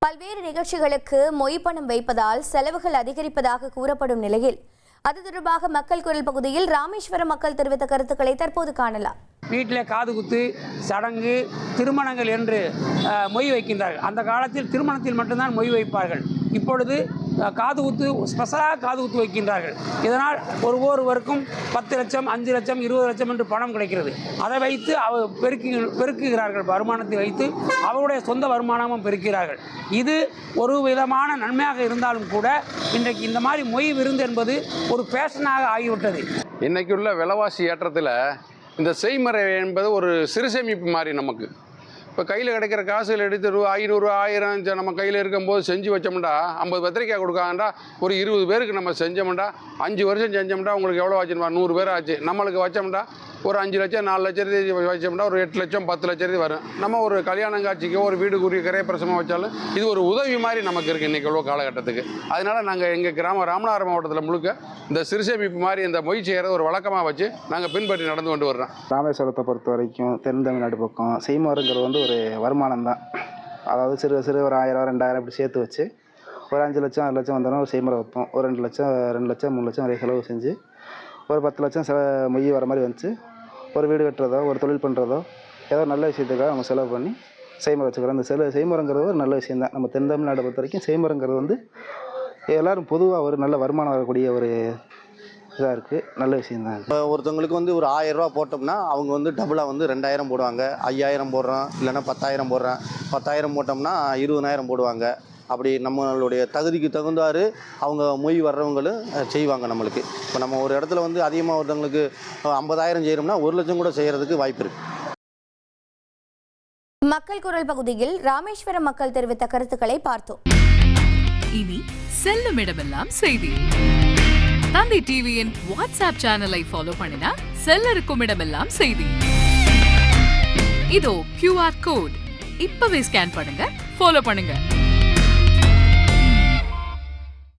பல்வேறு நிகழ்ச்சிகளுக்கு மொய் பணம் வைப்பதால் செலவுகள் அதிகரிப்பதாக கூறப்படும் நிலையில் அது தொடர்பாக மக்கள் குரல் பகுதியில் ராமேஸ்வரம் மக்கள் தெரிவித்த கருத்துக்களை தற்போது காணலாம். வீட்டில் காது குத்து, சடங்கு, திருமணங்கள் என்று மொய் வைக்கின்றார்கள். அந்த காலத்தில் திருமணத்தில் மட்டும்தான் மொய் வைப்பார்கள். இப்பொழுது காது குத்து, ஸ்பெஷலாக காது குத்து வைக்கின்றார்கள். இதனால் ஒவ்வொருவருக்கும் 10 லட்சம், 5 லட்சம், 20 லட்சம் என்று பணம் கிடைக்கிறது. அதை வைத்து பெருக்குகிறார்கள். வருமானத்தை வைத்து அவருடைய சொந்த வருமானமும் பெருக்கிறார்கள். இது ஒரு விதமான நன்மையாக இருந்தாலும் கூட இன்றைக்கு இந்த மாதிரி மொய் விருந்து என்பது ஒரு ஃபேஷனாக ஆகிவிட்டது. இன்றைக்கு உள்ள விலைவாசி ஏற்றத்தில் இந்த செய்முறை என்பது ஒரு சிறு சேமிப்பு மாதிரி நமக்கு. இப்போ கையில் கிடைக்கிற காசுகள் எடுத்து 500, 1000 நம்ம கையில் இருக்கும்போது செஞ்சு வச்சோம்டா 50 பத்திரிக்காய் கொடுக்காங்கடா ஒரு 20 பேருக்கு நம்ம செஞ்சோம்டா 5 வருஷம் செஞ்சோம்டா உங்களுக்கு எவ்வளோ ஆச்சுன்னு 100 பேர் ஆச்சு. நம்மளுக்கு வச்சோம்டா ஒரு 5 லட்சம் 4 லட்சத்தி வச்சோம்னா ஒரு 8 லட்சம் 10 லட்சத்தி வரும். நம்ம ஒரு கல்யாணம் காட்சிக்கோ ஒரு வீடு குறி கிரயப்பிரசமாக வச்சாலும் இது ஒரு உதவி மாதிரி நமக்கு இருக்குது இன்றைக்கி உள்ள காலகட்டத்துக்கு. அதனால் நாங்கள் எங்கள் ராமநாதபுரம் மாவட்டத்தில் முழுக்க இந்த சிறுசேமிப்பு மாதிரி இந்த மொய் செய்கிறத ஒரு வழக்கமாக வச்சு நாங்கள் பின்பற்றி நடந்து கொண்டு வர்றோம். ராமேஸ்வரத்தை பொறுத்த வரைக்கும் தென் தமிழ்நாடு பக்கம் செய்முறைங்கிறது ஒரு வருமானம் தான். அதாவது சிறு ஒரு 1000 2000 இப்படி சேர்த்து வச்சு ஒரு 5 லட்சம் 6 லட்சம் வந்தோன்னா ஒரு செய்முறை வைப்போம். ஒரு 2 லட்சம் 3 லட்சம் வரை செலவு செஞ்சு ஒரு 10 லட்சம் மொய் வர மாதிரி வந்துச்சு. ஒரு வீடு கட்டுறதோ ஒரு தொழில் பண்ணுறதோ ஏதோ நல்ல விஷயத்துக்காக நம்ம செலவு பண்ணி செய்முறை வச்சுக்கிறோம். அந்த செய்முறைங்கிறது ஒரு நல்ல விஷயந்தான். நம்ம தென் தமிழ்நாடு பொறுத்த வரைக்கும் செய்முறைங்கிறது எல்லோரும் பொதுவாக ஒரு நல்ல வருமானம் வரக்கூடிய ஒரு இதாக இருக்குது. நல்ல விஷயந்தான். இப்போ ஒருத்தவங்களுக்கு ஒரு 1000 ரூபா போட்டோம்னா அவங்க டபுளாக 2000 போடுவாங்க. 5000 போடுறோம், இல்லைன்னா 10000 போடுறேன். 10000 போட்டோம்னா 20000 போடுவாங்க. அப்படி நம்மளுடைய தகுதிக்கு தகுந்தாறு அவங்க மொய் வர்றவங்களும் செய்வாங்க நம்மளுக்கு. இப்போ நம்ம ஒரு இடத்துல அதிகமாக ஒருத்தவங்களுக்கு 50000 செய்கிறோம்னா 1 லட்சம் கூட செய்கிறதுக்கு வாய்ப்பு இருக்குது. மக்கள் குரல் பகுதியில் ராமேஸ்வரம் மக்கள் தெரிவித்த கருத்துக்களை பார்த்தோம். இனி செல்லும் இடமெல்லாம் செய்தி. தந்தி டிவியின் வாட்ஸ்அப் சேனலை ஃபாலோ பண்ணினா செல்லருக்கும் இடமெல்லாம் செய்தி. இதோ QR கோட் இப்பவே ஸ்கேன் பண்ணுங்க, ஃபாலோ பண்ணுங்க.